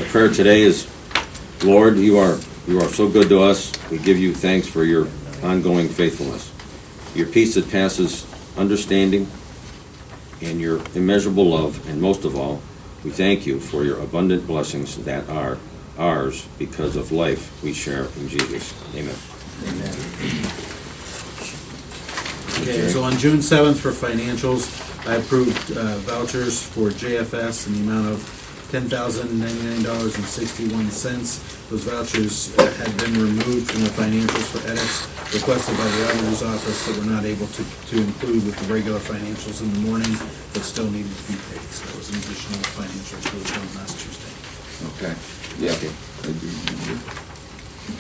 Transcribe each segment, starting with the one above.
prayer today is, Lord, you are so good to us. We give you thanks for your ongoing faithfulness, your peace that passes understanding, and your immeasurable love. And most of all, we thank you for your abundant blessings that are ours because of life we share in Jesus. Amen. Okay, so on June 7th for financials, I approved vouchers for JFS in the amount of $10,099.61. Those vouchers had been removed from the financials for edits requested by the auditor's office that were not able to include with the regular financials in the morning, but still needed to be paid. So that was an additional financial approved on last Tuesday. Okay. Yeah.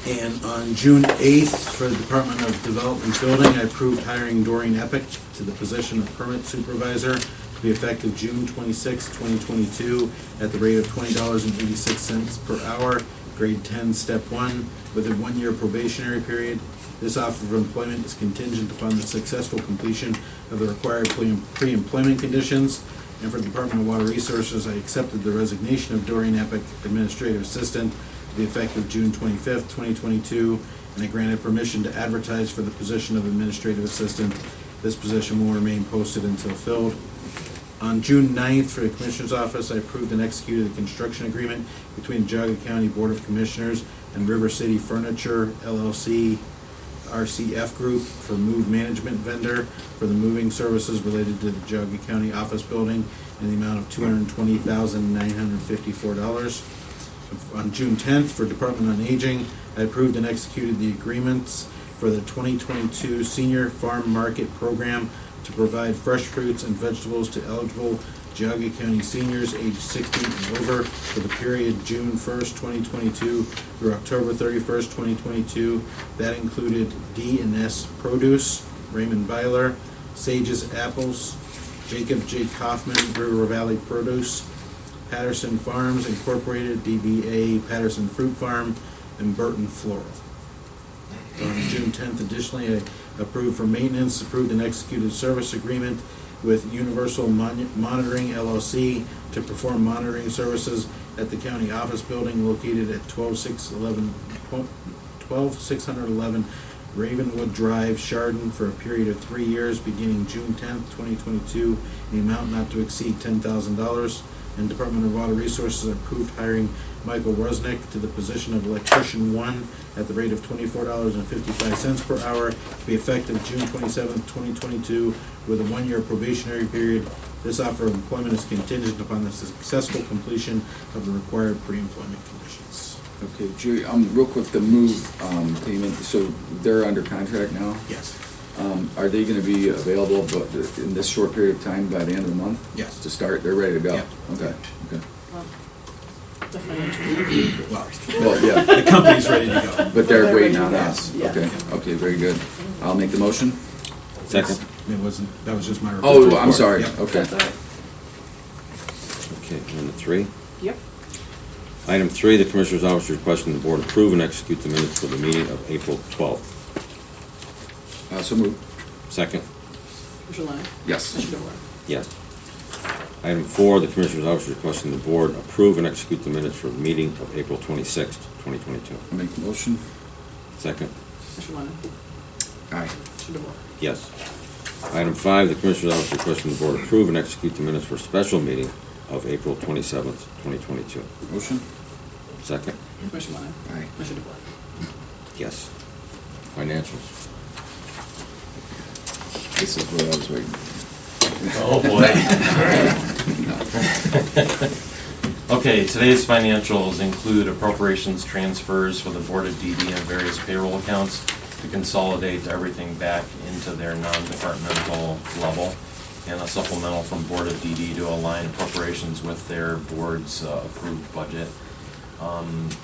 And on June 8th, for the Department of Development Building, I approved hiring Doreen Epic to the position of permit supervisor to be effective June 26, 2022, at the rate of $20.86 per hour, grade 10, step 1, with a 1-year probationary period. This offer of employment is contingent upon the successful completion of the required pre-employment conditions. And for the Department of Water Resources, I accepted the resignation of Doreen Epic, Administrative Assistant, to be effective June 25th, 2022, and I granted permission to advertise for the position of Administrative Assistant. This position will remain posted until filled. On June 9th, for the Commissioner's Office, I approved and executed a construction agreement between the Geauga County Board of Commissioners and River City Furniture, LLC, RCF Group, for move management vendor for the moving services related to the Geauga County office building in the amount of $220,954. On June 10th, for Department on Aging, I approved and executed the agreements for the 2022 Senior Farm Market Program to provide fresh fruits and vegetables to eligible Geauga County seniors aged 60 and over for the period June 1st, 2022 through October 31st, 2022. That included D&S Produce, Raymond Byler, Sage's Apples, Jacob J. Kaufman, River Valley Produce, Patterson Farms Incorporated, DBA Patterson Fruit Farm, and Burton Floral. On June 10th, additionally, I approved for maintenance, approved and executed service agreement with Universal Monitoring LLC to perform monitoring services at the county office building located at 12611 Ravenwood Drive, Chardon, for a period of 3 years beginning June 10th, 2022, in the amount not to exceed $10,000. And Department of Water Resources approved hiring Michael Rusnick to the position of Electrician 1 at the rate of $24.55 per hour to be effective June 27, 2022, with a 1-year probationary period. This offer of employment is contingent upon the successful completion of the required pre-employment conditions. Okay, Jerry, real quick, the move payment, so they're under contract now? Yes. Are they gonna be available in this short period of time by the end of the month? Yes. To start, they're ready to go? Yep. Okay, okay. The financial. Well, yeah, The company's ready to go. but they're waiting on us. Yeah. Okay, okay, very good. I'll make the motion. Second. It wasn't, that was just my report. Oh, I'm sorry, Yep. okay. That's all right. Okay, number 3. Yep. Item 3, the Commissioner's Office requesting the Board approve and execute the minutes for the meeting of April 12th. So move. Second. Commissioner Lennon? Yes. Commissioner DeWar? Yes. Item 4, the Commissioner's Office requesting the Board approve and execute the minutes for the meeting of April 26th, 2022. I'll make the motion. Second. Commissioner Lennon? Aye. Commissioner DeWar? Yes. Item 5, the Commissioner's Office requesting the Board approve and execute the minutes for special meeting of April 27th, 2022. Motion. Second. Commissioner Lennon? Aye. Commissioner DeWar? Yes. Financials. This is what I was waiting. Oh, boy. Okay, today's financials include appropriations transfers for the Board of DD and various payroll accounts to consolidate everything back into their non-departmental level, and a supplemental from Board of DD to align appropriations with their board's approved budget.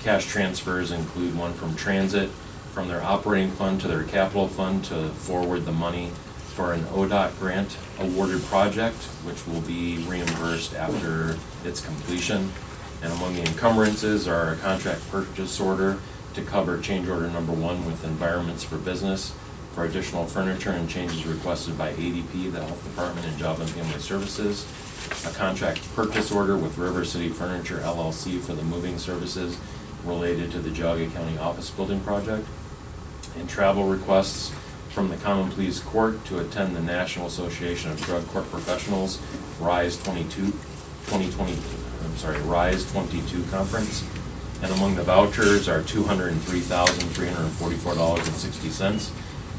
Cash transfers include one from transit, from their operating fund to their capital fund to forward the money for an ODOT grant awarded project, which will be reimbursed after its completion. And among the encumbrances are a contract purchase order to cover change order number 1 with Environments for Business for additional furniture and changes requested by ADP, the Health Department, and Job and Family Services, a contract purchase order with River City Furniture LLC for the moving services related to the Geauga County Office Building project, and travel requests from the Common Pleas Court to attend the National Association of Drug Court Professionals RISE 22 conference. And among the vouchers are $203,344.60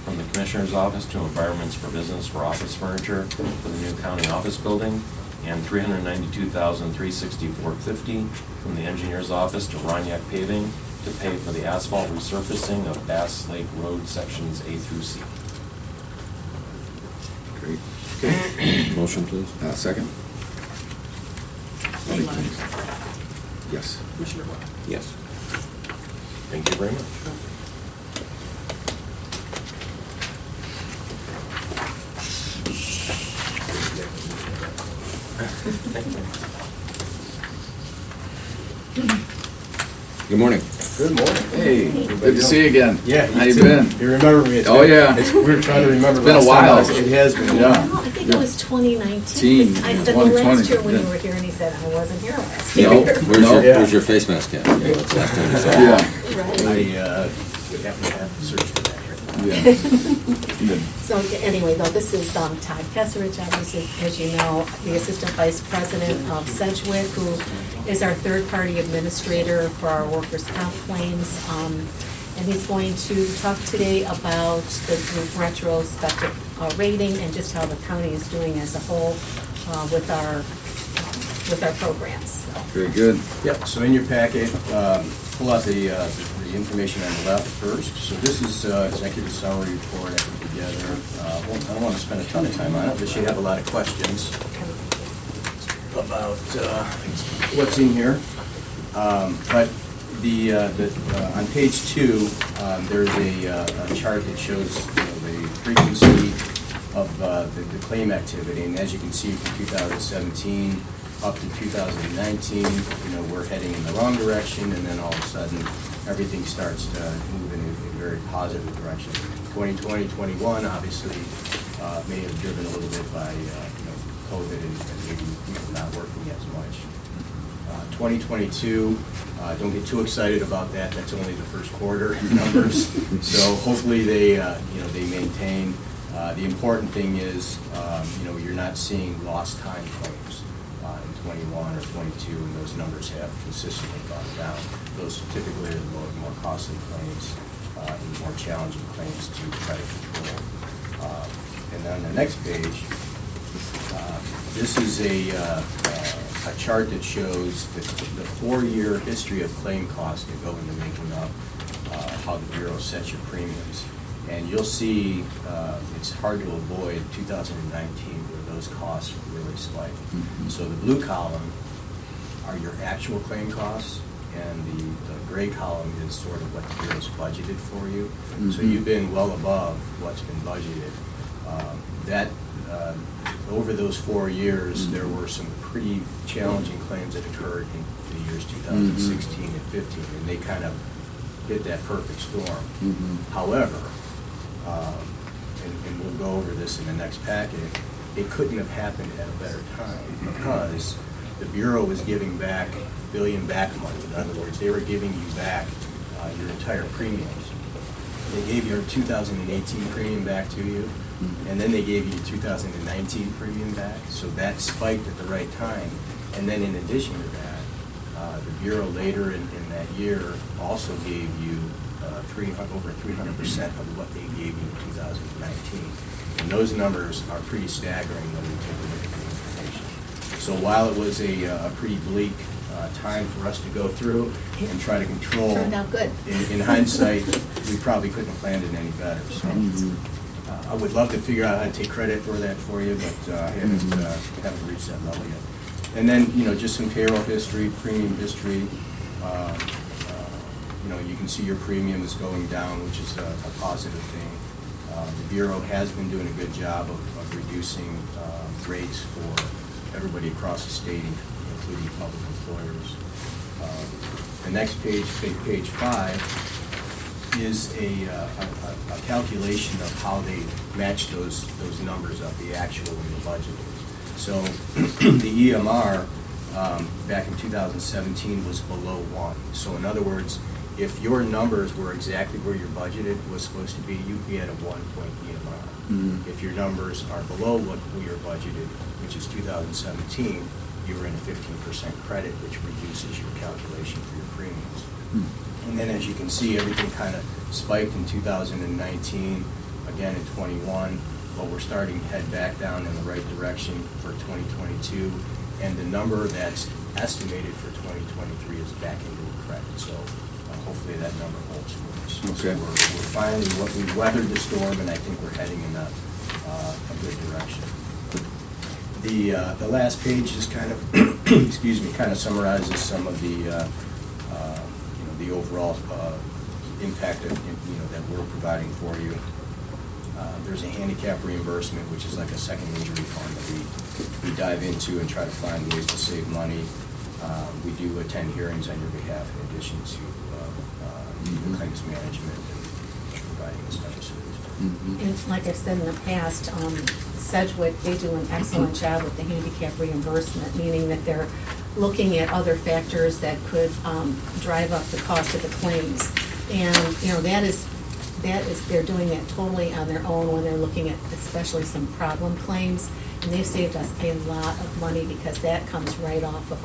from the Commissioner's Office to Environments for Business for office furniture for the new county office building, and $392,364.50 from the Engineer's Office to Roniak Paving to pay for the asphalt resurfacing of Bass Lake Road sections A through C. Great. Motion, please. Second? Commissioner Lyons? Yes. Commissioner Boyle? Yes. Thank you very much. Good morning. Good morning. Hey, good to see you again. Yeah, How you too. been? You remember me? Oh, yeah. We were trying to remember. It's been a last time. while. It has been. Yeah. No, I think it was 2019. I said the 2020, last year when you yeah. were here, and he said, I wasn't here last No. year. Where's your face mask at? Last time you saw it. Yeah. Right. I would have to search for that here. Yeah. Good. So anyway, though, this is Todd Kesserich, obviously, as you know, the Assistant Vice President of Sedgwick, who is our third-party administrator for our workers' comp claims. And he's going to talk today about the group retrospective rating and just how the county is doing as a whole with our programs. Very good. Yep, so in your packet, pull out the information on the left first. So this is executive summary report I put together. I don't want to spend a ton of time on it, but you have a lot of questions about what's in here. But on page 2, there's a chart that shows the frequency of the claim activity, and as you can see from 2017 up to 2019, we're heading in the wrong direction, and then all of a sudden everything starts to move in a very positive direction. 2020, 21 obviously may have driven a little bit by COVID and maybe not working as much. 2022, don't get too excited about that. That's only the first quarter numbers. So hopefully they maintain. The important thing is, you're not seeing lost time claims in 21 or 22, and those numbers have consistently gone down. Those typically are the more costly claims and more challenging claims to try to control. And then the next page, this is a chart that shows the 4-year history of claim costs that go into making up how the Bureau sets your premiums. And you'll see it's hard to avoid 2019 where those costs really spike. Mm-hmm. So the blue column are your actual claim costs, and the gray column is sort of what the Bureau's budgeted for you. Mm-hmm. So you've been well above what's been budgeted. Over those 4 years, there were some pretty challenging claims that occurred in the years 2016 and 15, and they kind of hit that perfect storm. Mhm. However, and we'll go over this in the next packet, it couldn't have happened at a better time because the Bureau was giving back billion back money. In other words, they were giving you back your entire premiums. They gave your 2018 premium back to you, and then they gave you 2019 premium back, so that spiked at the right time. And then in addition to that, the Bureau later in that year also gave you over 300% of what they gave you in 2019. And those numbers are pretty staggering when we take a look at the information. So while it was a pretty bleak time for us to go through and try to control, Turned out good. in hindsight, we probably couldn't have planned it any better. So I would love to figure out how to take credit for that for you, but I haven't reached that level yet. And then, just some payroll history, premium history. You can see your premium is going down, which is a positive thing. The Bureau has been doing a good job of reducing rates for everybody across the state, including public employers. The next page, page 5, is a calculation of how they match those numbers up, the actual and the budget. So the EMR back in 2017 was below 1. So in other words, if your numbers were exactly where your budgeted was supposed to be, you'd be at a 1-point EMR. If your numbers are below what you're budgeted, which is 2017, you were in a 15% credit, which reduces your calculation for your premiums. And then as you can see, everything kind of spiked in 2019, again in 21, but we're starting to head back down in the right direction for 2022. And the number that's estimated for 2023 is back into a credit. So hopefully that number holds for us. Okay. So we're finally, we've weathered the storm, and I think we're heading in a good direction. The last page is kind of, excuse me, kind of summarizes some of the, the overall impact of, that we're providing for you. There's a handicap reimbursement, which is like a second injury fund that we dive into and try to find ways to save money. We do attend hearings on your behalf in addition to claims management and providing this type of service. And like I've said in the past, Sedgwick, they do an excellent job with the handicap reimbursement, meaning that they're looking at other factors that could drive up the cost of the claims. And, they're doing that totally on their own when they're looking at especially some problem claims. And they've saved us a lot of money because that comes right off of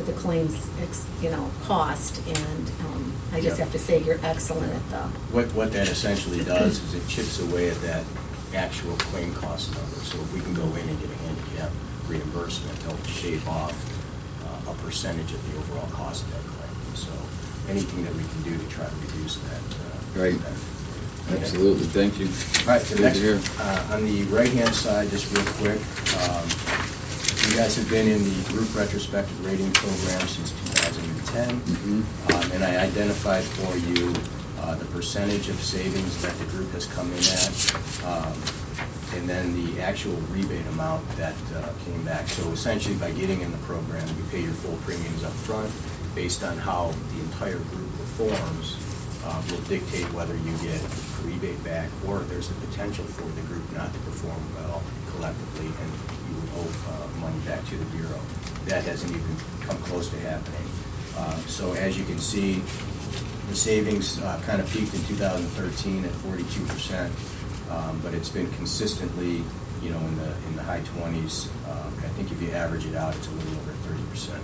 the claims, cost. And I just Yeah. have to say, you're excellent at the. What that essentially does is it chips away at that actual claim cost number. So if we can go in and get a handicap reimbursement, they'll shave off a percentage of the overall cost of that claim. So anything that we can do to try to reduce that. Right. Okay. Absolutely, thank you. All right, the Good to next, hear. on the right-hand side, just real quick, you guys have been in the group retrospective rating program since 2010. And I identified for you the percentage of savings that the group has come in at, and then the actual rebate amount that came back. So essentially, by getting in the program, you pay your full premiums up front based on how the entire group performs. Will dictate whether you get a rebate back or there's the potential for the group not to perform well collectively and you would owe money back to the Bureau. That hasn't even come close to happening. So as you can see, the savings kind of peaked in 2013 at 42%, but it's been consistently, in the high 20s. I think if you average it out, it's a little over 30%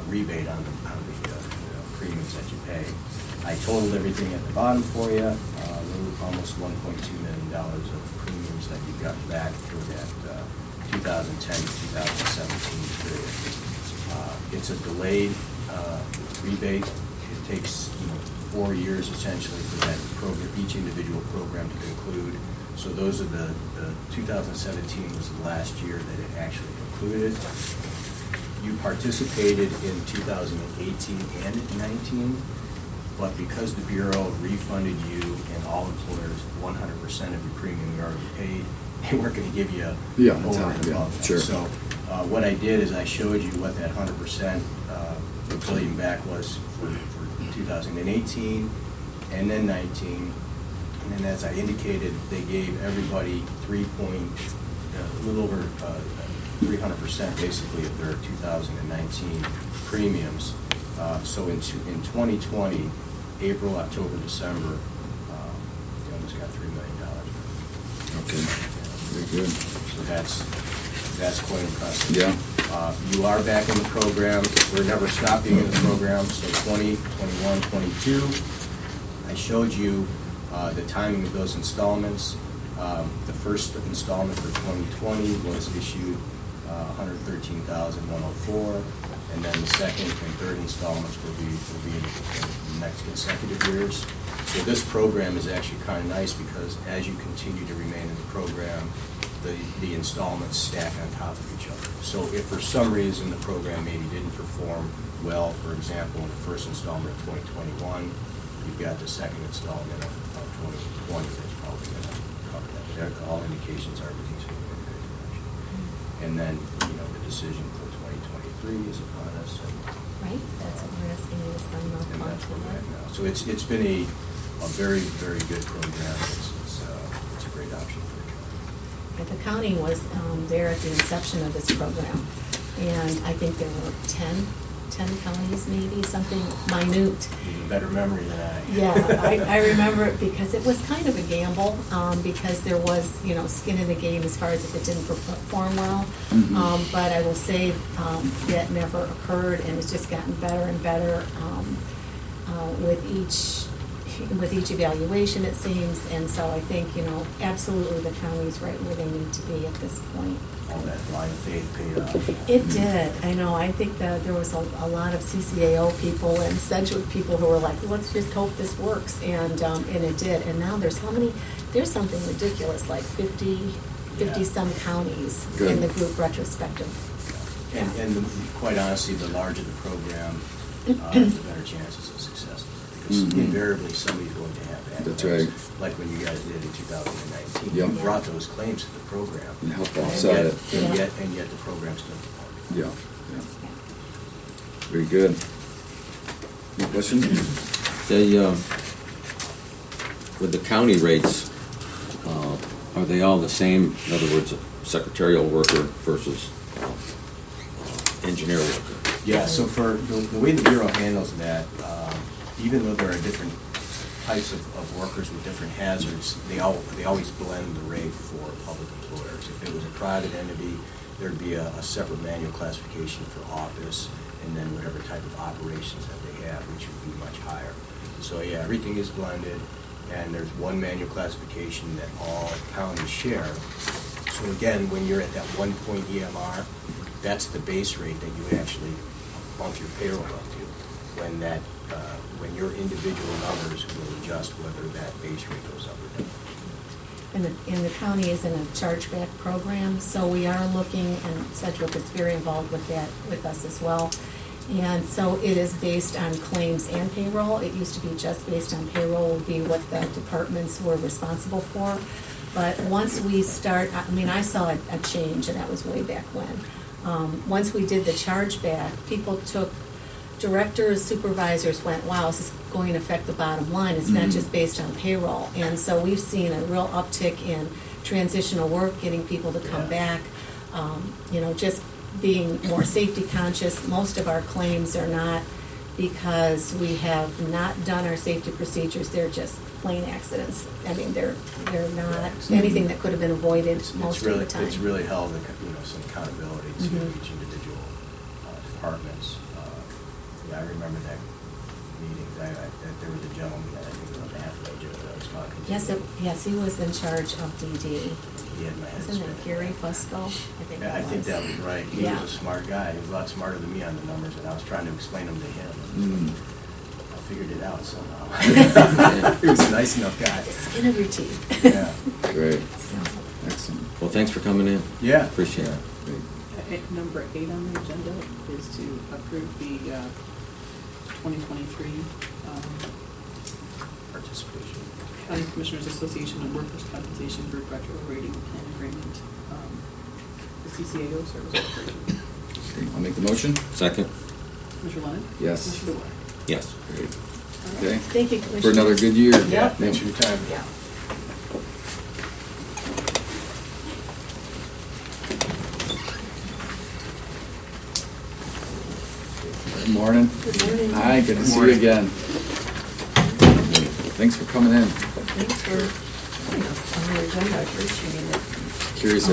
rebate on the premiums that you pay. I totaled everything at the bottom for you. Almost $1.2 million of premiums that you got back for that 2010 to 2017 period. It's a delayed rebate. It takes 4 years essentially for that program, each individual program to conclude. So those are the 2017 was the last year that it actually concluded. You participated in 2018 and 19. But because the Bureau refunded you and all employers 100% of your premium you already paid, they weren't going to give you over and above that. Sure. So what I did is I showed you what that 100% billing back was for 2018 and then 19. And then as I indicated, they gave everybody a little over 300% basically of their 2019 premiums. So in 2020, April, October, December, they almost got $3 million. Okay, very good. So that's quite impressive. Yeah. You are back in the program. We're never stopping in the program. So 20, 21, 22. I showed you the timing of those installments. The first installment for 2020 was issued $113,104. And then the second and third installments will be in the next consecutive years. So this program is actually kind of nice because as you continue to remain in the program, the installments stack on top of each other. So if for some reason the program maybe didn't perform well, for example, in the first installment of 2021, you've got the second installment of 2020 that's probably going to cover that. All indications are everything's moving in a good direction. And then, the decision for 2023 is upon us. Right, that's what we're asking you to send those And funds that's where we're at for. now. So it's been a very, very good program. It's a great option for the county. the county was there at the inception of this program. And I think there were 10 counties maybe, something minute. Even better memory than I. Yeah, I remember it because it was kind of a gamble, because there was, skin in the game as far as if it didn't perform well. But I will say, that never occurred, and it's just gotten better and better, with each evaluation, it seems. And so I think, absolutely the county's right where they need to be at this point. All that blind faith paid off. It did, I know. I think that there was a lot of CCAO people and Sedgwick people who were like, let's just hope this works, and it did. And now there's something ridiculous, like 50-some counties in the group retrospective. And quite honestly, the larger the program, the better chances of success. Because invariably, somebody's going to have that. That's right. Like when you guys did in 2019. Yep. You brought those claims to the program. And help And offset it. yet the program's still performing. Yeah, yeah. Very good. Any questions? With the county rates, are they all the same? In other words, a secretarial worker versus engineer worker? Yeah, so for the way the Bureau handles that, even though there are different types of workers with different hazards, they always blend the rate for public employers. If it was a private entity, there'd be a separate manual classification for office, and then whatever type of operations that they have, which would be much higher. So yeah, everything is blended, and there's one manual classification that all counties share. So again, when you're at that 1-point EMR, that's the base rate that you actually bump your payroll up to. When your individual numbers will adjust whether that base rate goes up or down. And the county is in a chargeback program, so we are looking, and Sedgwick is very involved with that, with us as well. And so it is based on claims and payroll. It used to be just based on payroll, would be what the departments were responsible for. But once we start, I saw a change, and that was way back when. Once we did the chargeback, people took, directors, supervisors went, wow, this is going to affect the bottom line. It's not just based on payroll. And so we've seen a real uptick in transitional work, getting people to come back, just being more safety conscious. Most of our claims are not because we have not done our safety procedures. They're just plain accidents. They're not anything that could have been avoided most of the time. It's really held some accountability to each individual departments. I remember that meeting. There was a gentleman that I think was on the halfway that I was talking to. Yes, he was in charge of DD. He had my head Isn't spinning. it Gary Fusco? I think that was right. He Yeah. was a smart guy. He was a lot smarter than me on the numbers, and I was trying to explain them to him. I figured it out somehow. He was a nice enough guy. The skin of your teeth. Yeah. Great, So, excellent. Well, thanks for coming in. Yeah. Appreciate it. Great. Number 8 on the agenda is to approve the 2023 Participation. County Commissioners Association of Workers' Compensation Group Retro Rating Plan Agreement, the CCAO Service Corporation. Okay, I'll make the motion. Second? Commissioner Lennon? Yes. Commissioner DeWort? Yes. Great. All right. Okay, Thank you, Commissioner. for another good year. Yeah. Thanks for your time. Yeah. Good morning. Good morning. Hi, good to see you again. Thanks for coming in. Thanks for putting us on the agenda, I appreciate it. Curious,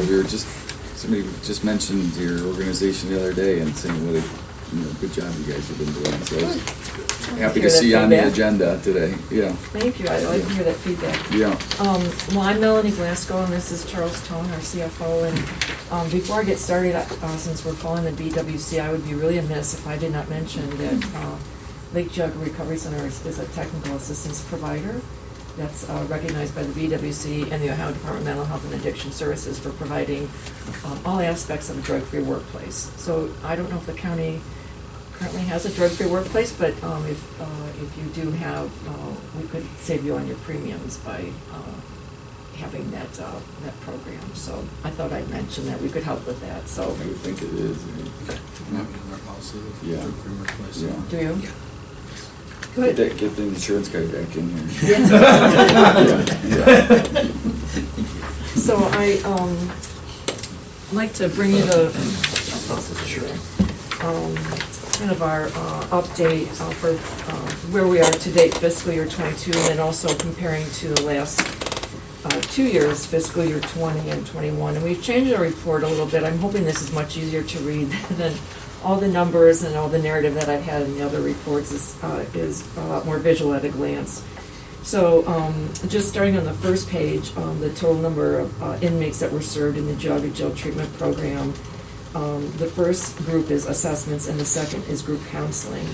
somebody just mentioned your organization the other day and saying what a good job you guys have been doing. So I was happy to Hear that see you on the feedback. agenda today. Yeah, Thank you, I like to hear that feedback. yeah. Well, I'm Melanie Glasgow, and this is Charles Tone, our CFO, and before I get started, since we're following the BWC, I would be really amiss if I did not mention that Lake Geogga Recovery Center is a technical assistance provider that's recognized by the BWC and the Ohio Department of Mental Health and Addiction Services for providing all aspects of a drug-free workplace. So I don't know if the county currently has a drug-free workplace, but if you do have, we could save you on your premiums by having that program. So I thought I'd mention that we could help with that. So I would think it is. Yeah. Yeah. do you? Yeah. Good. Get the insurance guy back in here. Yeah. Yeah. So I, like to bring you the, kind of our, update, for, where we are to date fiscal year '22, and then also comparing to the last, 2 years, fiscal year '20 and '21. And we've changed our report a little bit. I'm hoping this is much easier to read than all the numbers and all the narrative that I've had in the other reports is a lot more visual at a glance. So, just starting on the first page, the total number of inmates that were served in the Geauga Jail Treatment Program. The first group is assessments, and the second is group counseling.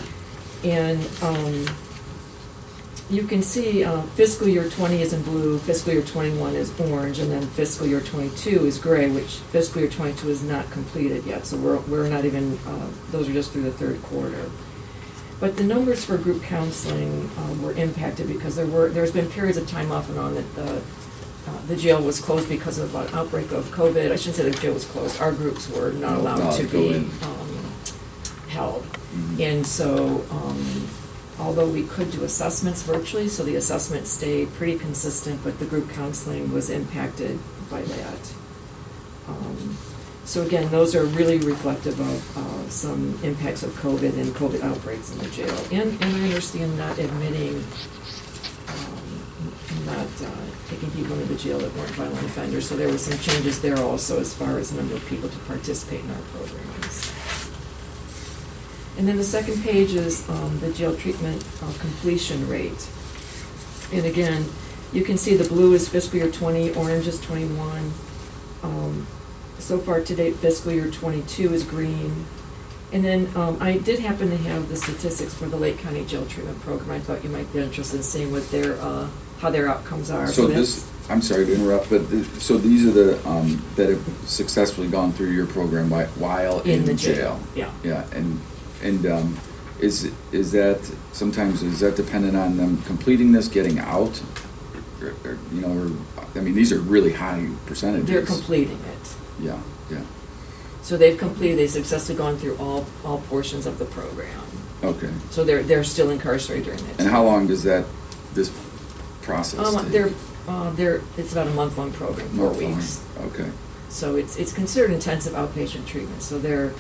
And you can see fiscal year '20 is in blue, fiscal year '21 is orange, and then fiscal year '22 is gray, which fiscal year '22 is not completed yet. So we're not even, those are just through the third quarter. But the numbers for group counseling were impacted because there's been periods of time off and on that the jail was closed because of an outbreak of COVID. I shouldn't say the jail was closed. Our groups were not allowed to go be in. held. Mhm. And so, although we could do assessments virtually, so the assessments stayed pretty consistent, but the group counseling was impacted by that. So again, those are really reflective of some impacts of COVID and COVID outbreaks in the jail. And I understand not admitting, not taking people into the jail that weren't violent offenders. So there were some changes there also as far as the number of people to participate in our programs. And then the second page is the jail treatment completion rate. And again, you can see the blue is fiscal year '20, orange is '21. So far to date, fiscal year '22 is green. And then I did happen to have the statistics for the Lake County Jail Treatment Program. I thought you might be interested in seeing what their, how their outcomes are. So that's- this, I'm sorry to interrupt, but so these are the, that have successfully gone through your program while in the jail? Yeah. Yeah, and is that, sometimes, is that dependent on them completing this, getting out? Or, you know, or, I mean, these are really high percentages. They're completing it. Yeah, yeah, So they've successfully gone through all portions of the program. okay. So they're still incarcerated during that time. And how long does this process take? It's about a month-long program, 4 Month long. weeks. Okay, So it's considered intensive outpatient treatment. So they're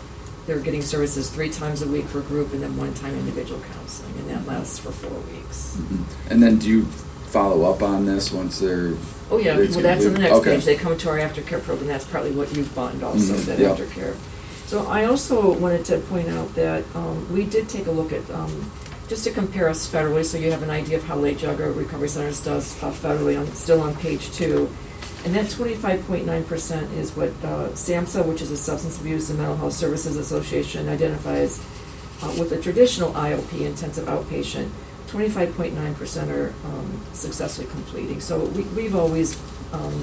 getting services 3 times a week for group and then 1 time individual counseling, and that lasts for 4 weeks. mhm. And then do you follow up on this once they're? Oh, yeah, it's well, that's on the complete? next Okay. page. They come to our aftercare program. That's partly what you fund also, Mhm, that yeah. aftercare. So I also wanted to point out that we did take a look at, just to compare us federally, so you have an idea of how Lake Geauga Recovery Centers does federally, still on page 2. And that 25.9% is what SAMHSA, which is the Substance Abuse and Mental Health Services Association, identifies with a traditional IOP, intensive outpatient. 25.9% are successfully completing. So we've always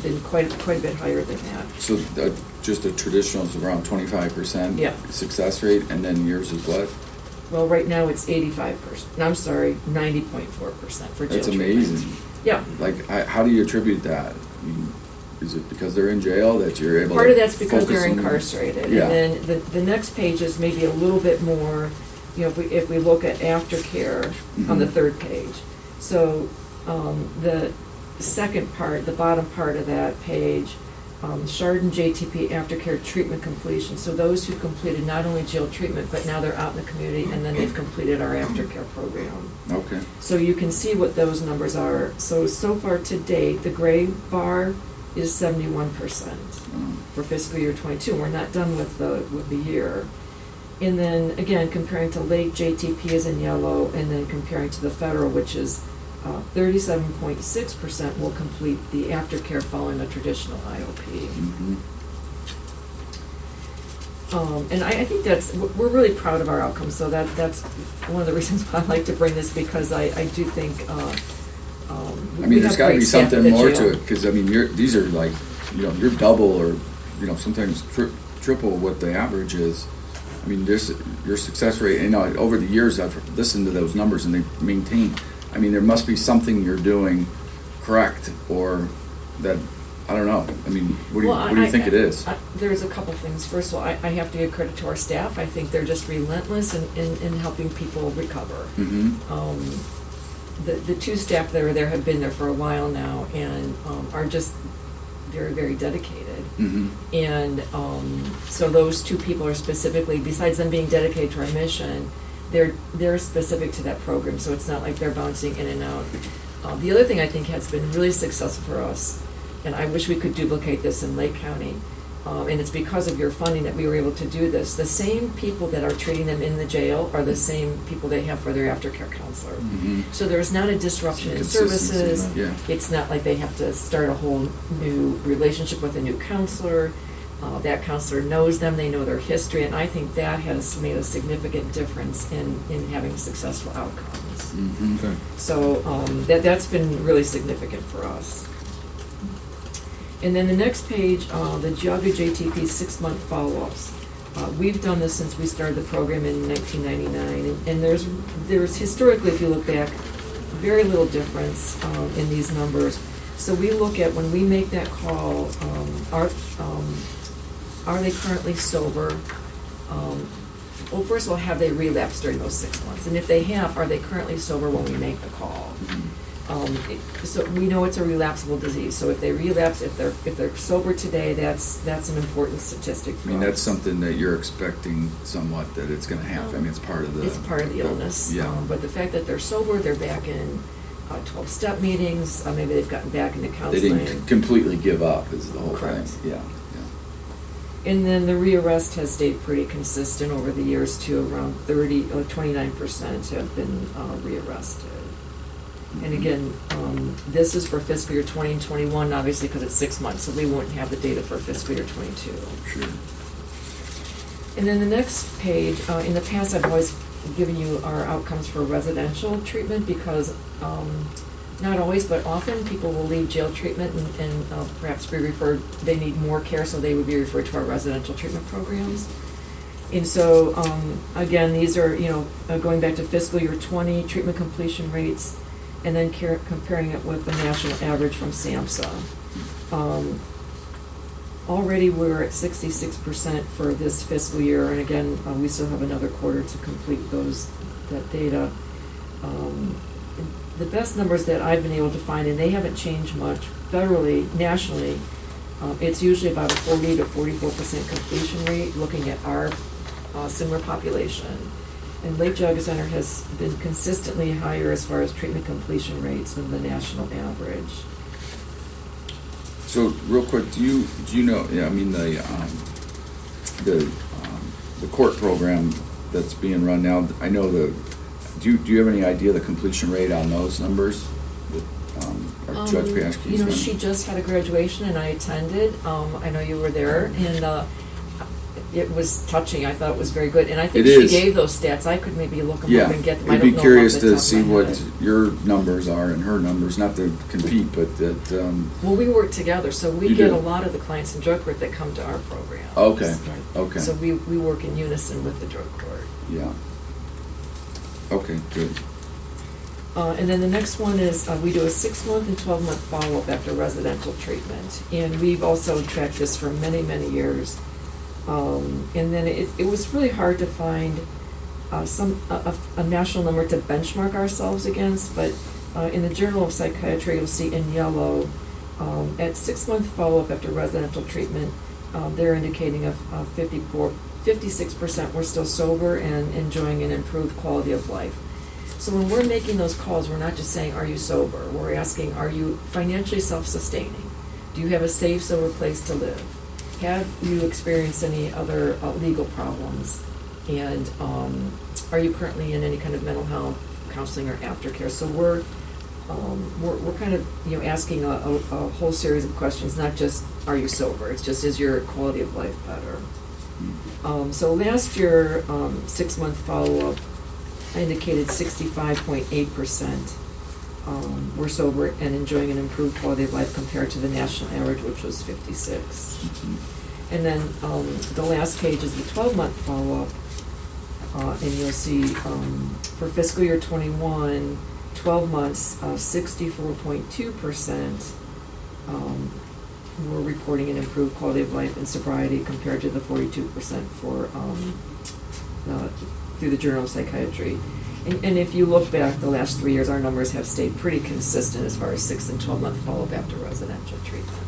been quite a bit higher than that. So just a traditional is around 25% Yeah. success rate, and then yours is what? Well, right now it's 85%. No, I'm sorry, 90.4% for jail That's treatment. amazing. Yeah. Like, how do you attribute that? I mean, is it because they're in jail that you're able to Part of that's because focus they're on- incarcerated. Yeah. And then the next page is maybe a little bit more, you know, if we look at aftercare on the Mhm. third page. So the second part, the bottom part of that page, Chardon JTP aftercare treatment completion. So those who completed not only jail treatment, but now they're out in the community and then they've completed our aftercare program. Okay. So you can see what those numbers are. So far to date, the gray bar is 71% for fiscal year '22. We're not done with the year. And then, again, comparing to Lake, JTP is in yellow, and then comparing to the federal, which is 37.6% will complete the aftercare following a traditional IOP. Mhm. And I think we're really proud of our outcomes, so that's one of the reasons why I like to bring this, because I do think, I mean, there's gotta be something more to jail. it, because, I mean, these are like, you know, you're double or, you know, sometimes triple what the average is. I mean, your success rate, you know, over the years, I've listened to those numbers and they maintain. I mean, there must be something you're doing correct, or that, I don't know. I mean, what do you think it is? There's a couple things. First of all, I have to give credit to our staff. I think they're just relentless in helping people recover. Mm-hmm. The 2 staff that are there have been there for a while now and are just very, very dedicated. Mhm. And so those two people are specifically, besides them being dedicated to our mission, they're specific to that program, so it's not like they're bouncing in and out. The other thing I think has been really successful for us, and I wish we could duplicate this in Lake County, and it's because of your funding that we were able to do this. The same people that are treating them in the jail are the same people they have for their aftercare counselor. Mhm. So there's not a disruption in Consistency, services. yeah. It's not like they have to start a whole new relationship with a new counselor. That counselor knows them, they know their history, and I think that has made a significant difference in having successful outcomes. Mhm. Okay. So that's been really significant for us. And then the next page, the Geauga JTP 6-month follow-ups. We've done this since we started the program in 1999, and there's historically, if you look back, very little difference in these numbers. So we look at when we make that call, are they currently sober? Well, first of all, have they relapsed during those 6 months? And if they have, are they currently sober when we make the call? So we know it's a relapsable disease, so if they relapse, if they're sober today, that's an important statistic for I mean, us. that's something that you're expecting somewhat that it's gonna happen. I mean, it's part of the. It's part of the illness. Yeah. But the fact that they're sober, they're back in 12-step meetings, maybe they've gotten back into They counseling. didn't completely give up is the whole Correct. thing. Yeah, And then the rearrest has stayed pretty consistent over the years too, around 29% have been rearrested. And again, this is for fiscal year 20 and 21, obviously, because it's 6 months, so we won't have the data for fiscal year 22. Sure. And then the next page, in the past, I've always given you our outcomes for residential treatment because, not always, but often people will leave jail treatment and perhaps be referred, they need more care, so they would be referred to our residential treatment programs. And so, again, these are, going back to fiscal year 20, treatment completion rates, and then comparing it with the national average from SAMHSA. Already we're at 66% for this fiscal year, and again, we still have another quarter to complete that data. The best numbers that I've been able to find, and they haven't changed much federally, nationally, it's usually about a 40 to 44% completion rate, looking at our similar population. And Lake Geauga Center has been consistently higher as far as treatment completion rates than the national average. So real quick, do you know? Yeah, I mean the court program that's being run now. I know the. Do you have any idea the completion rate on those numbers? That Judge Paschke's run? She just had a graduation and I attended. I know you were there, and it was touching. I thought it was very good, and I think It she is. gave those stats. I could maybe look them up Yeah, and get them. I I'd don't be know curious off the to top of see my what head. your numbers are and her numbers, not to compete, but that. Well, we work together, so we You get do? a lot of the clients in drug court that come to our program. Okay, okay. So we work in unison with the drug court. Yeah. Okay, good. And then the next one is, we do a 6-month and 12-month follow-up after residential treatment. And we've also tracked this for many, many years. And then it was really hard to find a national number to benchmark ourselves against, but in the Journal of Psychiatry, you'll see in yellow, at 6-month follow-up after residential treatment, they're indicating a 56% were still sober and enjoying an improved quality of life. So when we're making those calls, we're not just saying, are you sober? We're asking, are you financially self-sustaining? Do you have a safe, sober place to live? Have you experienced any other legal problems? And are you currently in any kind of mental health counseling or aftercare? So we're kind of asking a whole series of questions, not just are you sober? It's just, is your quality of life better? So last year, 6-month follow-up indicated 65.8% were sober and enjoying an improved quality of life compared to the national average, which was 56. And then the last page is the 12-month follow-up, and you'll see for fiscal year 21, 12 months, 64.2% were reporting an improved quality of life and sobriety compared to the 42% for through the Journal of Psychiatry. And if you look back the last 3 years, our numbers have stayed pretty consistent as far as 6 and 12-month follow-up after residential treatment.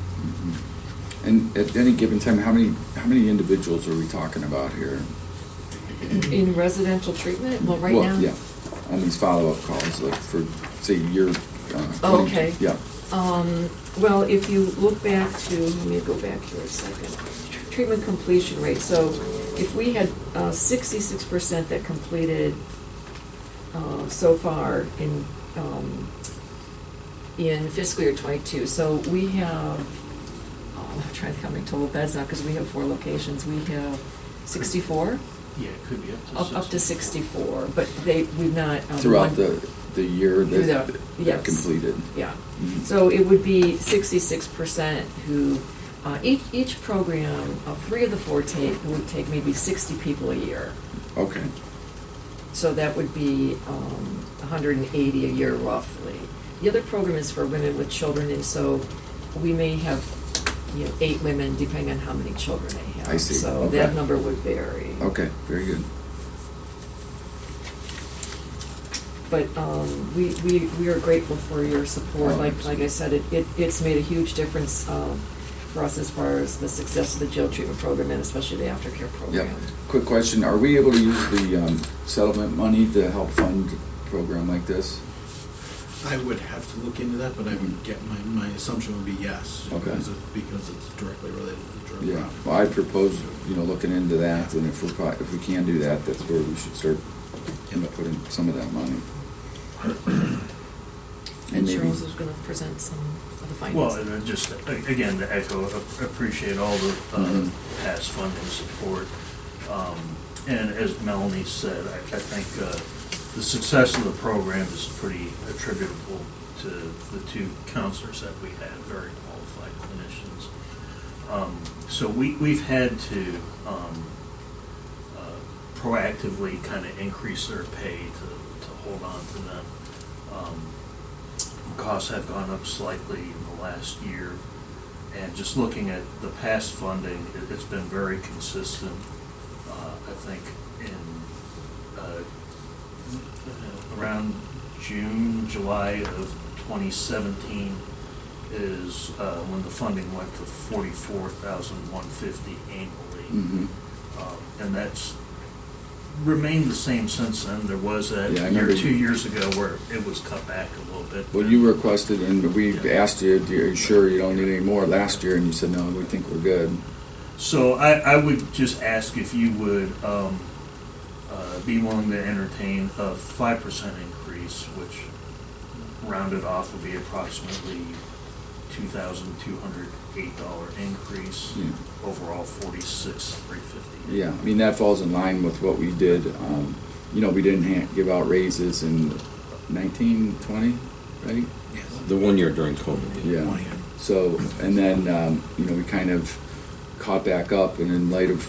And at any given time, how many individuals are we talking about here? In residential treatment, well, right Well, now. yeah, on these follow-up calls, like for, say, year. Oh, okay. Yeah, Well, if you look back to, let me go back here a second. Treatment completion rate, so if we had 66% that completed so far in fiscal year '22, so we have, I'm trying to think how many total beds now, because we have 4 locations, we have 64? Yeah, it could be up to Up to 64, but we've not. throughout the year Through that the- that yes. completed. Yeah, Mhm. so it would be 66% who, each program, 3 of the 4 would take maybe 60 people a year. Okay, So that would be 180 a year roughly. The other program is for women with children, and so we may have, 8 women depending on how many children they have. I see. So Okay. that number would vary. okay, very good. But we are grateful for your support. Oh, Like I said, it's made a huge difference for us as far as the success of the jail treatment program and especially the aftercare Yeah, program. quick question, are we able to use the settlement money to help fund a program like this? I would have to look into that, but I would get, my assumption would be yes. Okay. Because it's directly related to the drug Yeah, problem. well, I propose, looking into that, and if we can do that, that's where we should start, putting some of that money. And maybe- Charles is going to present some of the findings. Well, and just, again, to echo, appreciate all the Mhm. past funding support. And as Melanie said, I think the success of the program is pretty attributable to the 2 counselors that we had, very qualified clinicians. So we've had to proactively kind of increase their pay to hold on to them. Costs have gone up slightly in the last year, and just looking at the past funding, it's been very consistent. I think in around June, July of 2017 is when the funding went to $44,150 annually. Mhm. And that's remained the same since then. There was that Yeah, I year, remember 2 you- years ago where it was cut back a little bit. Well, you requested, and we asked you, are you sure you don't need any more last year, and you said, no, we think we're good. So I would just ask if you would be willing to entertain a 5% increase, which rounded off would be approximately $2,208 increase. Yeah. Overall, $46,350. Yeah, I mean, that falls in line with what we did. We didn't give out raises in 1920, right? Yes. The 1 year during COVID. Yeah. So, and then, we kind of caught back up, and in light of,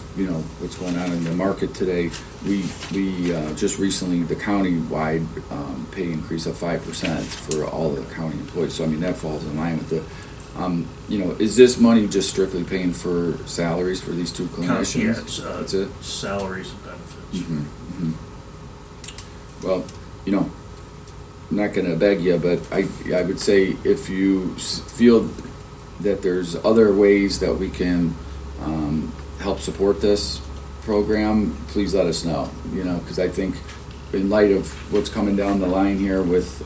what's going on in the market today, we just recently, the county-wide pay increase of 5% for all the county employees. So, I mean, that falls in line with the, is this money just strictly paying for salaries for these 2 clinicians? Yeah, it's That's it? salaries and benefits. Mhm, mhm. Well, I'm not gonna beg you, but I would say if you feel that there's other ways that we can help support this program, please let us know, because I think in light of what's coming down the line here with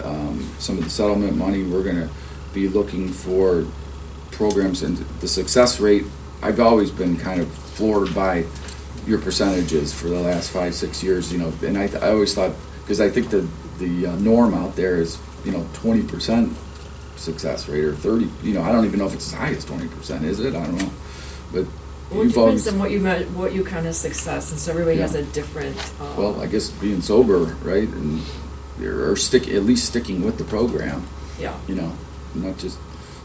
some of the settlement money, we're gonna be looking for programs, and the success rate, I've always been kind of floored by your percentages for the last 5-6 years, and I always thought, because I think the norm out there is 20% success rate or 30. I don't even know if it's as high as 20%. Is it? I don't know, but Well, it depends on what you count as success, and so everybody has Yeah. a different. Well, I guess being sober, right, and or at least sticking with the program. Yeah. Not just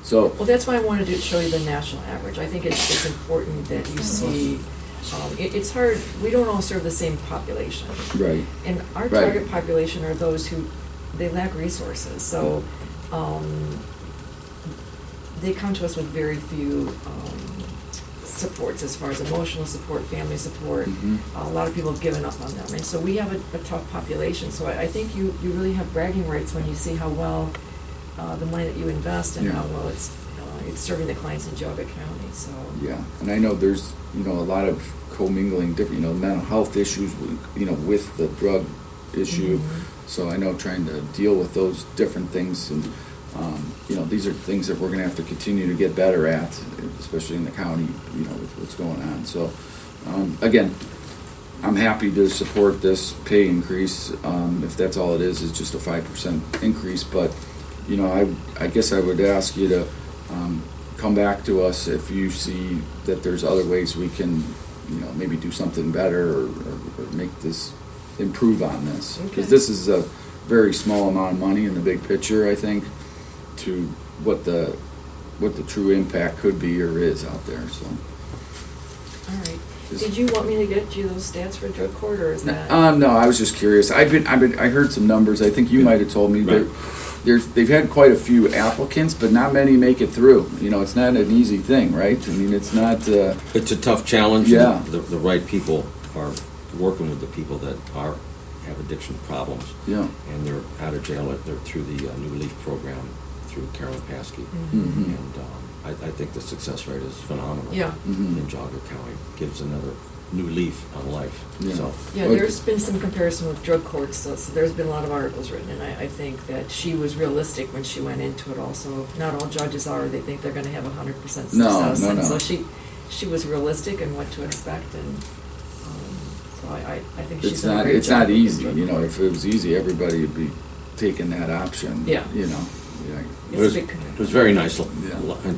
so. Well, that's why I wanted to show you the national average. I think it's important that you see. It's hard. We don't all serve the same population, Right. and our Right. target population are those who they lack resources. So they come to us with very few supports as far as emotional support, family support. Mhm. A lot of people have given up on them, and so we have a tough population. So I think you really have bragging rights when you see how well the money that you invest and Yeah. how well it's serving the clients in Geauga County, so. Yeah, and I know there's, a lot of commingling, different, mental health issues, with the drug issue. So I know trying to deal with those different things, and, these are things that we're gonna have to continue to get better at, especially in the county, with what's going on. So, again, I'm happy to support this pay increase, if that's all it is just a 5% increase, but, I guess I would ask you to, come back to us if you see that there's other ways we can, maybe do something better or make this, improve on this. Because this is a very small amount of money in the big picture, I think, to what the true impact could be or is out there, so. All right. Did you want me to get you those stats for drug court, or is that? No, I was just curious. I heard some numbers. I think you might have told me Right. they've had quite a few applicants, but not many make it through. It's not an easy thing, right? I mean, it's not. It's a tough challenge. Yeah. The right people are working with the people that have addiction problems. Yeah. And they're out of jail, they're through the New Leaf program, through Carolyn Paskey. Mhm. And I think the success rate is phenomenal. Yeah. Mhm. In Geauga County. Gives another new leaf on life, Yeah. so. Yeah, there's been some comparison with drug courts, so there's been a lot of articles written, and I think that she was realistic when she went into it also. Not all judges are, they think they're gonna have 100% No, success. no, And no. so she was realistic in what to expect, and, so I think she's done a great It's job not with easy. drug court. If it was easy, everybody would be taking that option. Yeah. It It's was, a big it commitment. was very nice. Yeah.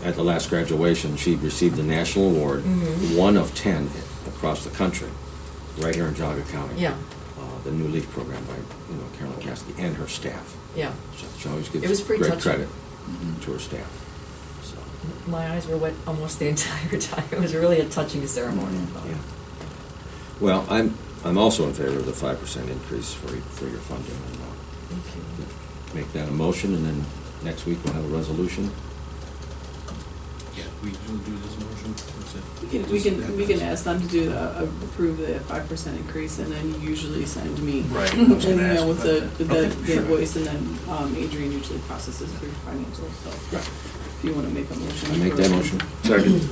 At the last graduation, she received the national award, Mhm. 1 of 10 across the country, right here in Geauga County. Yeah, The New Leaf program by, Carolyn Caskey and her staff. yeah. She always It was gives pretty great touching. credit Mhm. to her staff, so. My eyes were wet almost the entire time. It was really a touching ceremony. Yeah. Well, I'm also in favor of the 5% increase for your funding. And, Thank you. make that a motion, and then next week we'll have a resolution. Yeah, we usually do this motion. That's it. We can ask them to do approve the 5% increase, and then you usually send me Right. an I was gonna ask email with about the that. Okay, sure. invoice, and then Adrian usually processes through financials, so Right. if you want to make a motion. I make that motion? Second.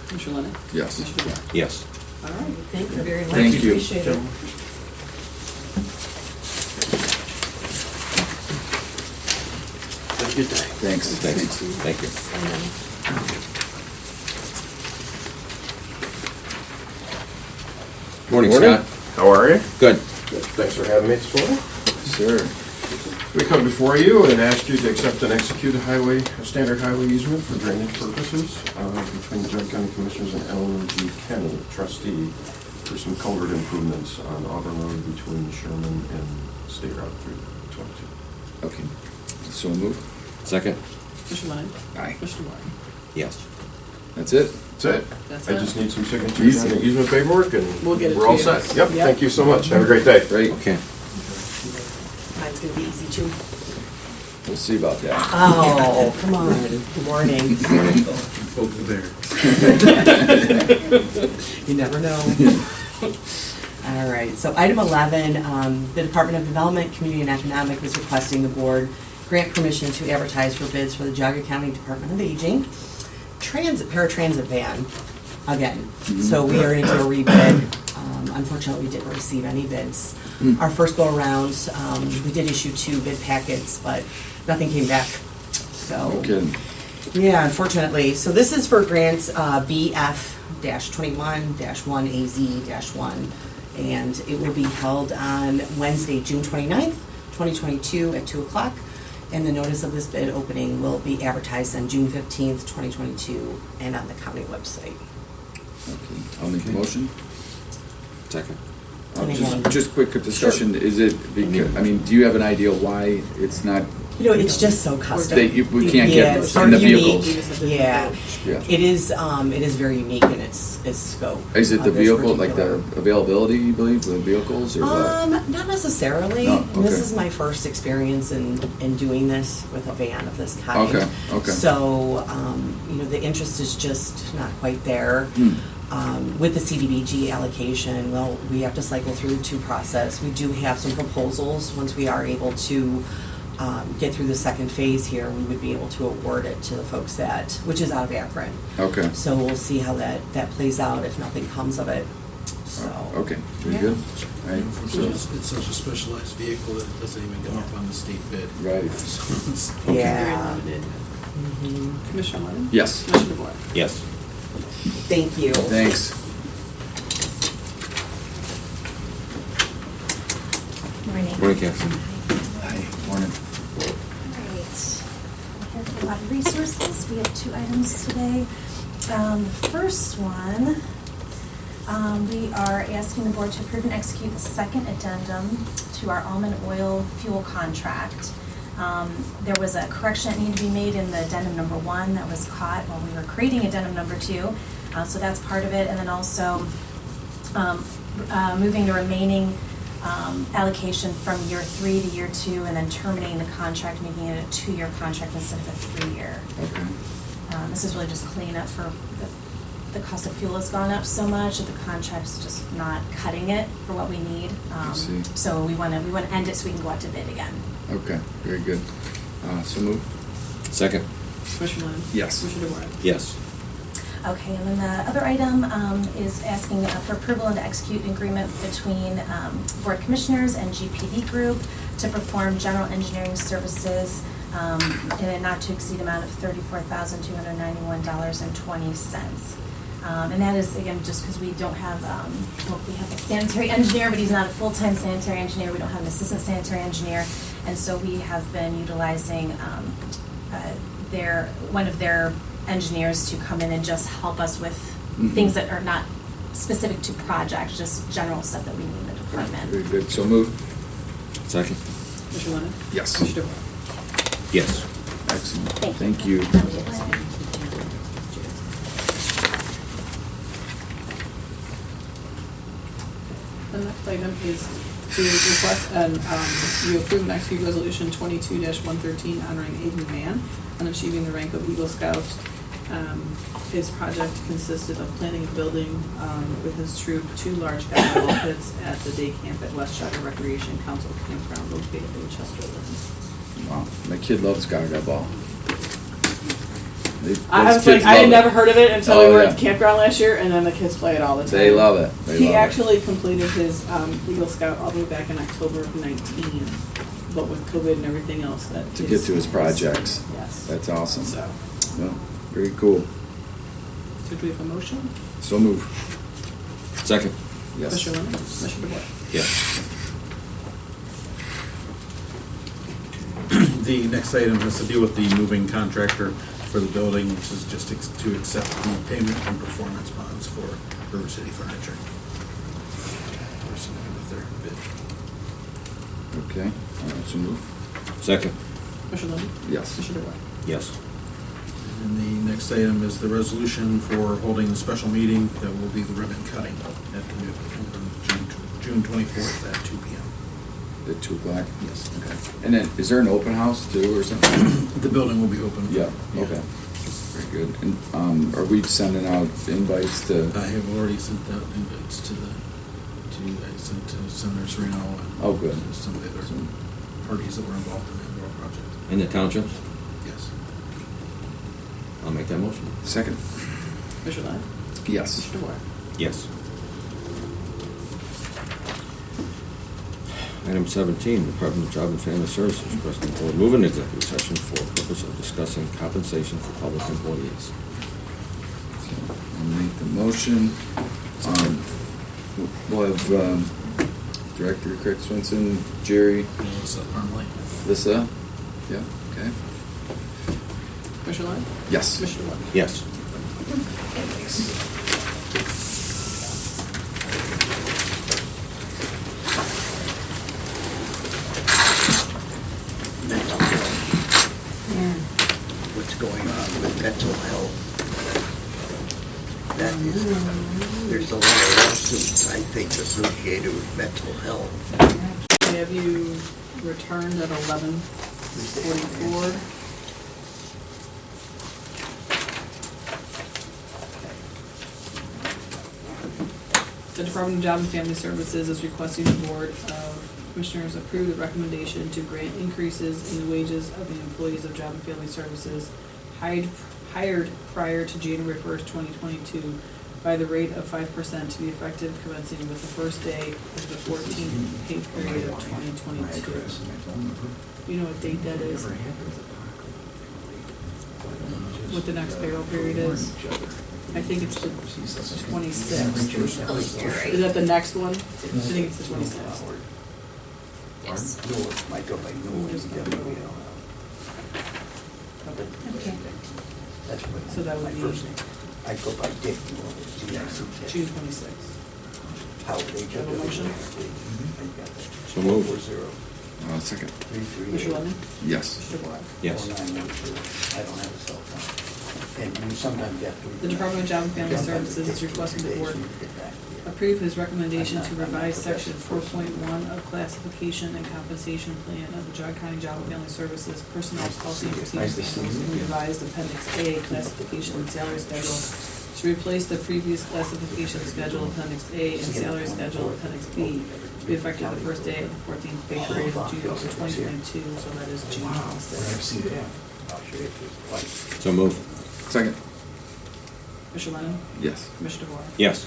Commissioner Lennon? Yes. Commissioner DeBoer? Yes. All right. Thank you very much. Thank you. Appreciate it. Have a good day. Thanks. Thank you. Morning, Scott. How are you? Good. Thanks for having me this morning. Sir. We come before you and ask you to accept and execute a standard highway easement for drainage purposes between the Geauga County Commissioners and Eleanor G. Kenny, trustee, for some culvert improvements on Auburn Road between Sherman and State Route 322. Okay. So move. Second? Commissioner Lennon? Aye. Commissioner DeBoer? Yes. That's it. That's it. That's I it. just need some signatures on the easement paperwork and We'll get it we're all to you. set. Yep, Yep. thank you so much. Have a great day. Great. Okay. Mine's gonna be easy too. We'll see about that. Oh, come on. Good morning. Poke the bear. You never know. All right, so item 11, the Department of Development, Community and Economic is requesting the board grant permission to advertise for bids for the Geauga County Department of Aging paratransit van again. So we are going to do a rebid. Unfortunately, we didn't receive any bids. Our first go around, we did issue 2 bid packets, but nothing came back. So. No kidding. Yeah, unfortunately. So this is for grants BF-21-1AZ-1, and it will be held on Wednesday, June 29th, 2022 at 2 o'clock. And the notice of this bid opening will be advertised on June 15th, 2022, and on the county website. Okay. I'll make the motion. Second? And again- Just quick discussion, is it, because, do you have an idea why it's not, You know, it's just so custom. we can't Yeah, get it's in sort the of unique. vehicles? Yeah. Yeah. It is very unique in its scope. Is it the of this vehicle, like the particular- availability, you believe, the vehicles, or what? Not necessarily. No, This okay. is my first experience in doing this with a van of this kind. Okay. So, the interest is just not quite there. With the CDBG allocation, well, we have to cycle through 2 process. We do have some proposals once we are able to get through the second phase here, we would be able to award it to the folks which is out of Akron. Okay. So we'll see how that plays out if nothing comes of it, so. Okay, very Yeah. good. All right, It's such a specialized vehicle that it doesn't even come up on the state bid. Right. So it's- Very Yeah. limited. Mhm. Commissioner Lennon? Yes. Commissioner DeBoer? Yes. Thank you. Thanks. Morning. Morning, Kathy. Hi, morning. Right. We have a lot of resources. We have 2 items today. The first one, we are asking the board to approve and execute the second addendum to our almond oil fuel contract. There was a correction that needed to be made in the addendum number 1 that was caught while we were creating addendum number 2. So that's part of it. And then also moving the remaining allocation from year 3 to year 2, and then terminating the contract, making it a 2-year contract instead of a 3-year. Okay. This is really just cleaning up for the cost of fuel has gone up so much that the contract's just not cutting it for what we need. I see. So we want to end it so we can go out to bid again. Okay, very good. So move. Second. Commissioner Lennon? Yes. Commissioner DeBoer? Yes. Okay, and then the other item is asking for approval and to execute an agreement between Board of Commissioners and GPD Group to perform general engineering services in a not-to-exceed amount of $34,291.20. And that is, again, just because we don't have, we have a sanitary engineer, but he's not a full-time sanitary engineer. We don't have an assistant sanitary engineer. And so we have been utilizing one of their engineers to come in and just help us with things that are not specific to projects, just general stuff that we need in the department. Very good. So move. Second. Commissioner Lennon? Yes. Commissioner DeBoer? Yes. Excellent. Thank you. The next item is to request you approve and execute resolution 22-113 honoring Aiden Mann on achieving the rank of Eagle Scout. His project consisted of planning and building with his troop 2 large volleyball pits at the day camp at West Shire Recreation Council Campground located in Chester. Wow, my kid loves Gaga ball. I was like, I had never heard of it until we were at campground last year, and then the kids play it all the time. They love it. He actually completed his Eagle Scout all the way back in October of 19, but with COVID and everything else that To get to his projects. Yes. That's awesome. So, Well, very cool. do we have a motion? So move. Second. Yes. Commissioner Lennon? Commissioner DeBoer? Yes. The next item has to deal with the moving contractor for the building, which is just to accept the payment and performance bonds for River City Furniture. We're submitting with their bid. Okay. So move. Second. Commissioner Lennon? Yes. Commissioner DeBoer? Yes. And the next item is the resolution for holding a special meeting that will be the ribbon cutting at the new, June 24th at 2 p.m. At 2 o'clock? Yes. Okay. And then, is there an open house too or something? The building will be open. Yeah, okay. Very good. And are we sending out invites to? I have already sent out invites I sent to Senator Serino and Oh, good. some of the other parties that were involved in the overall project. In the townships? Yes. I'll make that motion. Second. Commissioner Lennon? Yes. Commissioner DeBoer? Yes. Item 17, Department of Job and Family Services, requesting the board move an executive session for purpose of discussing compensation for public employees. So I'll make the motion. We'll have Director Craig Swenson, Jerry, Melissa Parmalee. Lissa. Yeah, okay. Commissioner Lennon? Yes. Commissioner DeBoer? Yes. What's going on with mental health. That is, there's a lot of lawsuits, I think, associated with mental health. Have you returned at 11:44? The Department of Job and Family Services is requesting the Board of Commissioners approve the recommendation to grant increases in the wages of the employees of Job and Family Services hired prior to January 1st, 2022, by the rate of 5% to be effective commencing with the first day of the 14th pay period of 2022. You know what date that is? What the next payroll period is? I think it's the 26th. Is that the next one? I think it's the 26th. Yes. Might go by Okay. That's what. So that would my be first name. I go by Dick. June 26th. How they Have a motion? So moved. 440. Second. Mr. Lemon? Yes. Mr. Blair? Yes. 4912. I don't have a cell phone. And you sometimes have to. The Department of Job and Family Services is requesting the Board approve his recommendation to revise section 4.1 of classification and compensation plan of the Jog County Job and Family Services Personnel Policy and Procedures Manual and revised Appendix A classification and salary schedule to replace the previous classification schedule Appendix A and salary schedule Appendix B to be effective the first day of the 14th pay period of June of 2022, so that is June 26th. So moved. Second. Mr. Lennon? Yes. Mr. DeVore? Yes.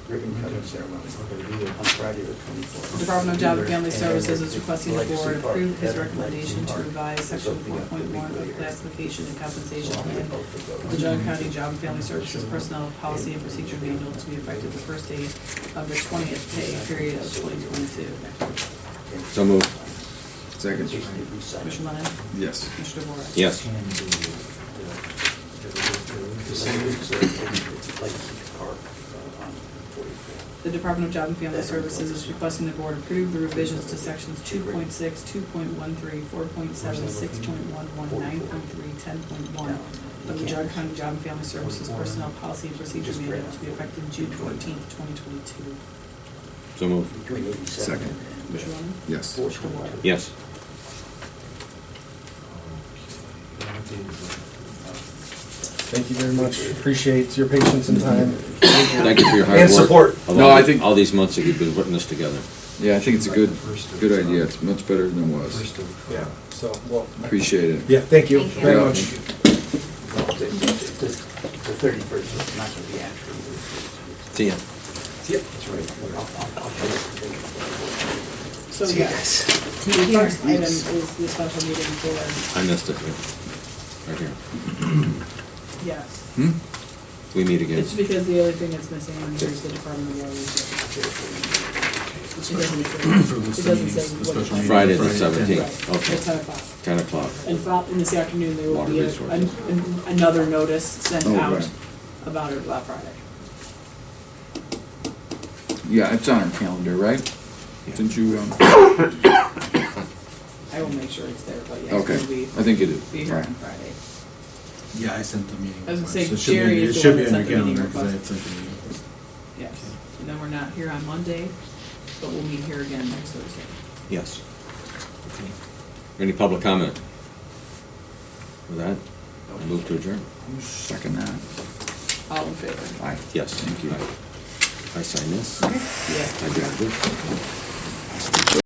Ribbon cutting ceremony on Friday the 24th. Department of Job and Family Services is requesting the Board approve his recommendation to revise section 4.1 of classification and compensation plan of the Jog County Job and Family Services Personnel Policy and Procedure Manual to be effective the first day of the 20th pay period of 2022. So moved. Second. Mr. Lennon? Yes. Mr. DeVore? Yes. The Department of Job and Family Services is requesting the Board approve the revisions to sections 2.6, 2.13, 4.7, 6.11, 9.3, 10.1 of the Jog County Job and Family Services Personnel Policy and Procedure Manual to be effective June 14th, 2022. So moved. Second. Mr. Lennon? Yes. Mr. DeVore? Yes. Thank you very much. Appreciate your patience and time. Thank you for your hard work. And support. of No, all I the- think- all these months that you've been putting this together. Yeah, I think it's a good idea. It's much better than it was. Yeah, so, well. Appreciate it. Yeah, thank you Thank you. very Yeah. much. The 31st is not going to be actually. See ya. That's right. So, See you yes, guys. the first item is the special meeting for, I missed it. Yeah. Right here. yes. We meet again. It's because the other thing that's missing on here is the Department of Water. It doesn't say what time. Friday the Right, 17th. Okay. at 10 o'clock. 10 o'clock. And this afternoon, there will Water be resources. another notice sent Oh, out right. about it about Friday. Yeah, it's on our calendar, right? Didn't you, I will make sure it's there, but yeah, Okay. it's going to I think it is. be here Right. on Friday. Yeah, I sent the meeting. I was gonna request, say, so it should be Jerry in- is It the should one be that on your sent the meeting calendar because I request. had sent the meeting. request. Yes. And then we're not here on Monday, but we'll meet here again next Thursday. Yes. Any public comment? With that, I move to adjourn. Second that. All in favor? Aye. Yes. Thank you. I sign this. Yes. I got this.